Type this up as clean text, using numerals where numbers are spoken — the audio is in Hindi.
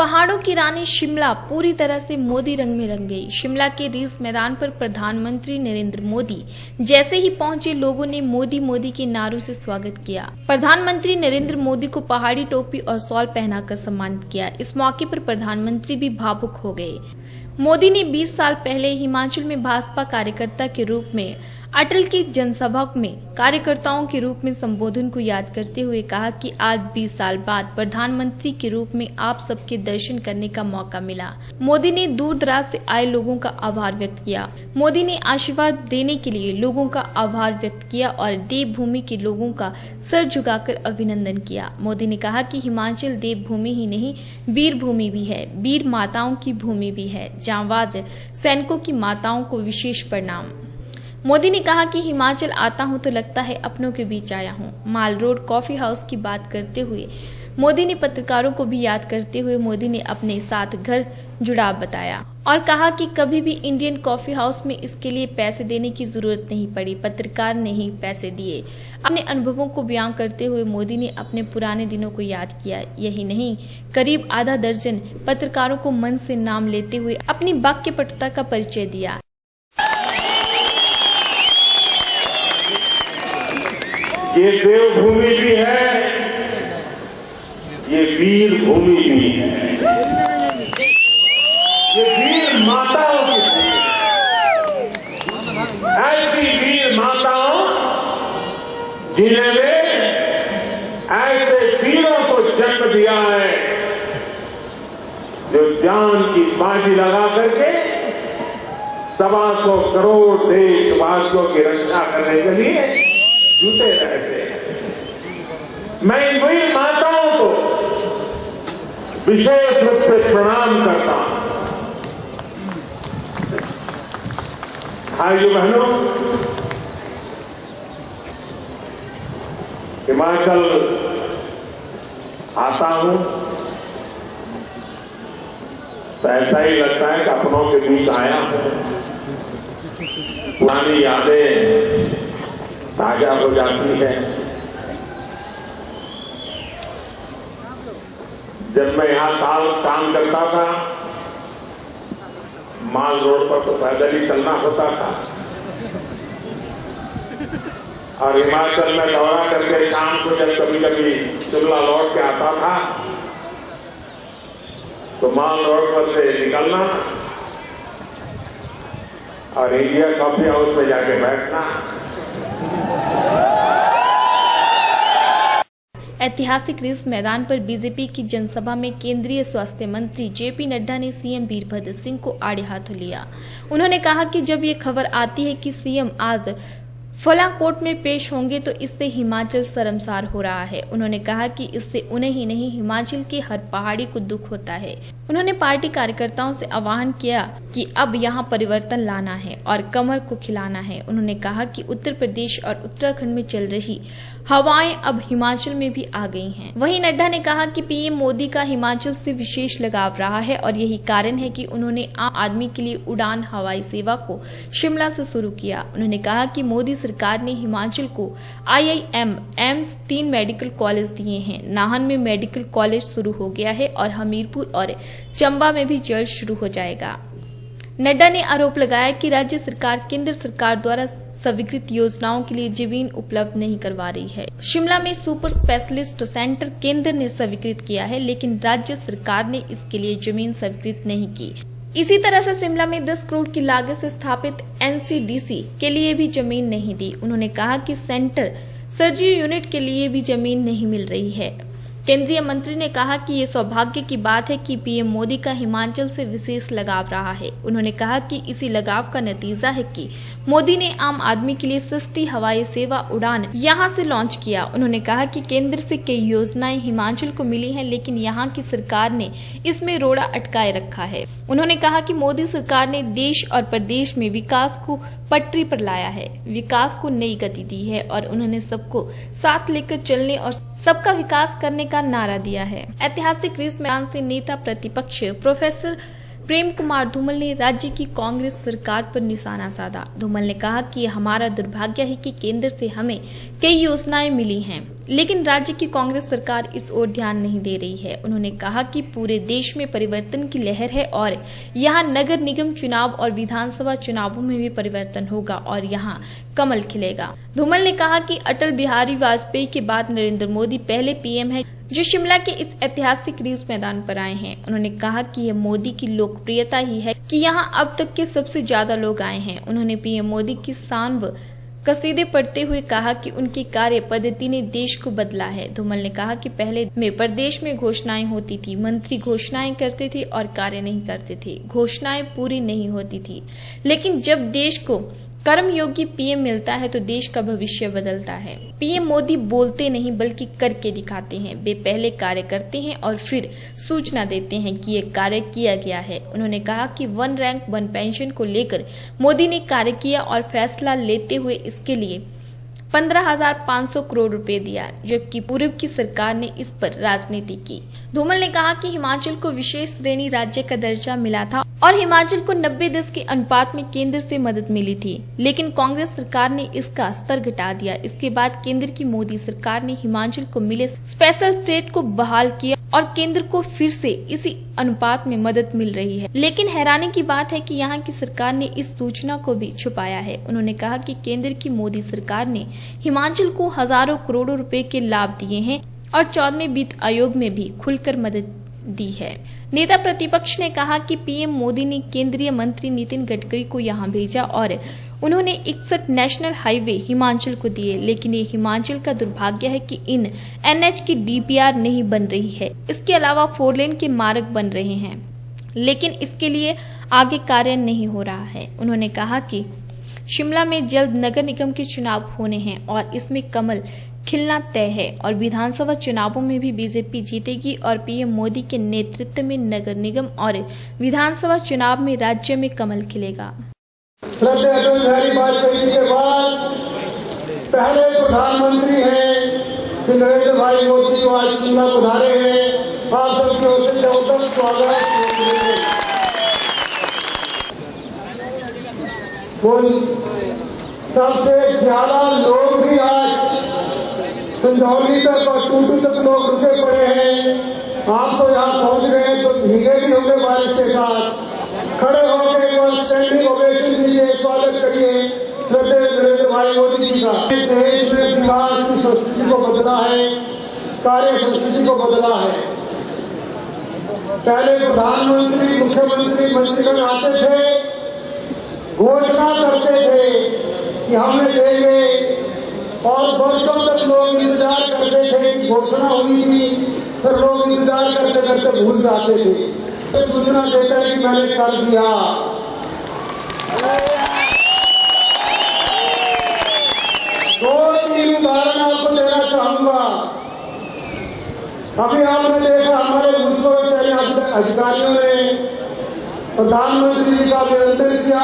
पहाड़ों की रानी शिमला पूरी तरह से मोदी रंग में रंग गई। शिमला के रिज मैदान पर प्रधानमंत्री नरेंद्र मोदी जैसे ही पहुंचे, लोगों ने मोदी मोदी के नारों से स्वागत किया। प्रधानमंत्री नरेंद्र मोदी को पहाड़ी टोपी और शॉल पहनाकर सम्मानित किया। इस मौके पर प्रधानमंत्री भी भावुक हो गए। मोदी ने 20 साल पहले हिमाचल में भाजपा कार्यकर्ता के रूप में अटल की जनसभा में कार्यकर्ताओं के रूप में संबोधन को याद करते हुए कहा कि आज 20 साल बाद प्रधानमंत्री के रूप में आप सबके दर्शन करने का मौका मिला। मोदी ने दूर दराज से आए लोगों का आभार व्यक्त किया। मोदी ने आशीर्वाद देने के लिए लोगों का आभार व्यक्त किया और देवभूमि के लोगों का सर झुकाकर अभिनंदन किया। मोदी ने कहा कि हिमाचल देवभूमि ही नहीं, वीर भूमि भी है, वीर माताओं की भूमि भी है। जांबाज सैनिकों की माताओं को विशेष प्रणाम। मोदी ने कहा कि हिमाचल आता हूं तो लगता है अपनों के बीच आया हूं। माल रोड कॉफी हाउस की बात करते हुए मोदी ने पत्रकारों को भी याद करते हुए मोदी ने अपने साथ घर जुड़ाव बताया और कहा कि कभी भी इंडियन कॉफी हाउस में इसके लिए पैसे देने की जरूरत नहीं पड़ी, पत्रकार ने ही पैसे दिए। अपने अनुभवों को बयां करते हुए मोदी ने अपने पुराने दिनों को याद किया। यही नहीं, करीब आधा दर्जन पत्रकारों को मन से नाम लेते हुए अपनी वाक्यपटुता का परिचय दिया। ये देवभूमि भी है, ये वीर भूमि भी है, ये वीर माताओं की भूमि है। ऐसी वीर माताओं जिन्होंने ऐसे वीरों को जन्म दिया है जो जान की बाजी लगा करके 125 करोड़ देशवासियों की रक्षा करने के लिए जुटे रहते हैं। मैं इन वीर माताओं को विशेष रूप से प्रणाम करता हूं। भाइयों बहनों, हिमाचल आता हूं तो ऐसा ही लगता है कि अपनों के बीच आया हूं। पुरानी यादें ताजा हो जाती है। जब मैं यहां काम करता था, माल रोड पर तो पैदल ही चलना होता था और हिमाचल में दौरा करके शाम को जब कभी कभी शिमला लौट के आता था तो माल रोड पर से निकलना और इंडिया कॉफी हाउस में जाके बैठना। ऐतिहासिक रिज मैदान पर बीजेपी की जनसभा में केंद्रीय स्वास्थ्य मंत्री जेपी नड्डा ने सीएम वीरभद्र सिंह को आड़े हाथों लिया। उन्होंने कहा कि जब ये खबर आती है कि सीएम आज फलाकोट में पेश होंगे तो इससे हिमाचल शर्मसार हो रहा है। उन्होंने कहा कि इससे उन्हें ही नहीं, हिमाचल के हर पहाड़ी को दुख होता है। उन्होंने पार्टी कार्यकर्ताओं से आह्वान किया कि अब यहां परिवर्तन लाना है और कमर को खिलाना है। उन्होंने कहा कि उत्तर प्रदेश और उत्तराखंड में चल रही हवाएं अब हिमाचल में भी आ गई हैं। वहीं नड्डा ने कहा कि पीएम मोदी का हिमाचल से विशेष लगाव रहा है और यही कारण है कि उन्होंने आम आदमी के लिए उड़ान हवाई सेवा को शिमला से शुरू किया। उन्होंने कहा कि मोदी सरकार ने हिमाचल को IIM, एम्स, 3 मेडिकल कॉलेज दिए हैं। नाहन में मेडिकल कॉलेज शुरू हो गया है और हमीरपुर और चंबा में भी जल्द शुरू हो जाएगा। नड्डा ने आरोप लगाया कि राज्य सरकार केंद्र सरकार द्वारा स्वीकृत योजनाओं के लिए जमीन उपलब्ध नहीं करवा रही है। शिमला में सुपर स्पेशलिस्ट सेंटर केंद्र ने स्वीकृत किया है, लेकिन राज्य सरकार ने इसके लिए जमीन स्वीकृत नहीं की। इसी तरह से शिमला में 10 करोड़ की लागत से स्थापित NCDC के लिए भी जमीन नहीं दी। उन्होंने कहा कि सेंटर सर्जरी यूनिट के लिए भी जमीन नहीं मिल रही है। केंद्रीय मंत्री ने कहा कि ये सौभाग्य की बात है कि पीएम मोदी का हिमाचल से विशेष लगाव रहा है। उन्होंने कहा कि इसी लगाव का नतीजा है कि मोदी ने आम आदमी के लिए सस्ती हवाई सेवा उड़ान यहां से लॉन्च किया। उन्होंने कहा कि केंद्र से कई योजनाएं हिमाचल को मिली हैं, लेकिन यहां की सरकार ने इसमें रोड़ा अटकाए रखा है। उन्होंने कहा कि मोदी सरकार ने देश और प्रदेश में विकास को पटरी पर लाया है, विकास को नई गति दी है और उन्होंने सबको साथ लेकर चलने और सबका विकास करने का नारा दिया है। ऐतिहासिक रिज मैदान से नेता प्रतिपक्ष प्रोफेसर प्रेम कुमार धूमल ने राज्य की कांग्रेस सरकार पर निशाना साधा। धूमल ने कहा कि हमारा दुर्भाग्य है कि केंद्र से हमें कई योजनाएं मिली हैं लेकिन राज्य की कांग्रेस सरकार इस ओर ध्यान नहीं दे रही है। उन्होंने कहा कि पूरे देश में परिवर्तन की लहर है और यहाँ नगर निगम चुनाव और विधानसभा चुनावों में भी परिवर्तन होगा और यहाँ कमल खिलेगा। धूमल ने कहा कि अटल बिहारी वाजपेयी के बाद नरेंद्र मोदी पहले पीएम है जो शिमला के इस ऐतिहासिक रिज मैदान पर आए हैं। उन्होंने कहा कि यह मोदी की लोकप्रियता ही है कि यहाँ अब तक के सबसे ज्यादा लोग आए हैं। उन्होंने पीएम मोदी की शान व कसीदे पढ़ते हुए कहा कि उनकी कार्य पद्धति ने देश को बदला है। धूमल ने कहा कि पहले में प्रदेश में घोषणाएं होती थी, मंत्री घोषणाएं करते थे और कार्य नहीं करते थे, घोषणाएं पूरी नहीं होती थी। लेकिन जब देश को कर्मयोगी पीएम मिलता है तो देश का भविष्य बदलता है। पीएम मोदी बोलते नहीं बल्कि करके दिखाते हैं। वे पहले कार्य करते हैं और फिर सूचना देते हैं कि ये कार्य किया गया है। उन्होंने कहा कि 1 रैंक 1 पेंशन को लेकर मोदी ने कार्य किया और फैसला लेते हुए इसके लिए 15,500 करोड़ रुपए दिया, जबकि पूर्व की सरकार ने इस पर राजनीति की। धूमल ने कहा कि हिमाचल को विशेष श्रेणी राज्य का दर्जा मिला था और हिमाचल को 90-10 के अनुपात में केंद्र से मदद मिली थी, लेकिन कांग्रेस सरकार ने इसका स्तर घटा दिया। इसके बाद केंद्र की मोदी सरकार ने हिमाचल को मिले स्पेशल स्टेट को बहाल किया और केंद्र को फिर से इसी अनुपात में मदद मिल रही है। लेकिन हैरानी की बात है कि यहाँ की सरकार ने इस सूचना को भी छुपाया है। उन्होंने कहा कि केंद्र की मोदी सरकार ने हिमाचल को हजारों करोड़ों रुपए के लाभ दिए हैं और 14वें वित्त आयोग में भी खुलकर मदद दी है। नेता प्रतिपक्ष ने कहा कि पीएम मोदी ने केंद्रीय मंत्री नितिन गडकरी को यहां भेजा और उन्होंने 61 नेशनल हाईवे हिमाचल को दिए, लेकिन ये हिमाचल का दुर्भाग्य है कि इन एनएच की डीपीआर नहीं बन रही है। इसके अलावा 4 लेन के मार्ग बन रहे हैं, लेकिन इसके लिए आगे कार्य नहीं हो रहा है। उन्होंने कहा कि शिमला में जल्द नगर निगम के चुनाव होने हैं और इसमें कमल खिलना तय है और विधानसभा चुनावों में भी बीजेपी जीतेगी और पीएम मोदी के नेतृत्व में नगर निगम और विधानसभा चुनाव में राज्य में कमल खिलेगा। अटल बिहारी वाजपेयी के बाद पहले प्रधानमंत्री हैं कि नरेंद्र भाई मोदी को आज शिमला पधारे हैं। आप सबकी ओर से जबरदस्त स्वागत। सबसे ज्यादा लोग भी आज संजौली तक और टूटू तक लोग रुके पड़े हैं। आप तो यहाँ पहुंच गए तो भीगे भी होंगे बारिश के साथ। खड़े होकर स्टैंडिंग ओवेशन दीजिए, स्वागत करिए नरेंद्र भाई मोदी जी का। देश में विकास की संस्कृति को बदला है, कार्य संस्कृति को बदला है। पहले प्रधानमंत्री, मुख्यमंत्री, मंत्रीगण आते थे, घोषणा करते थे कि हमें देंगे और वर्षों तक लोग इंतजार करते थे कि घोषणा हुई थी, फिर लोग इंतजार करते करते भूल जाते थे। सूचना देता है कि मैंने कर दिया। 2-3 उदाहरण आपको देना चाहूंगा। अभी आपने देखा हमारे मुस्लिम अधिकारियों ने प्रधानमंत्री जी का अभिनंदन किया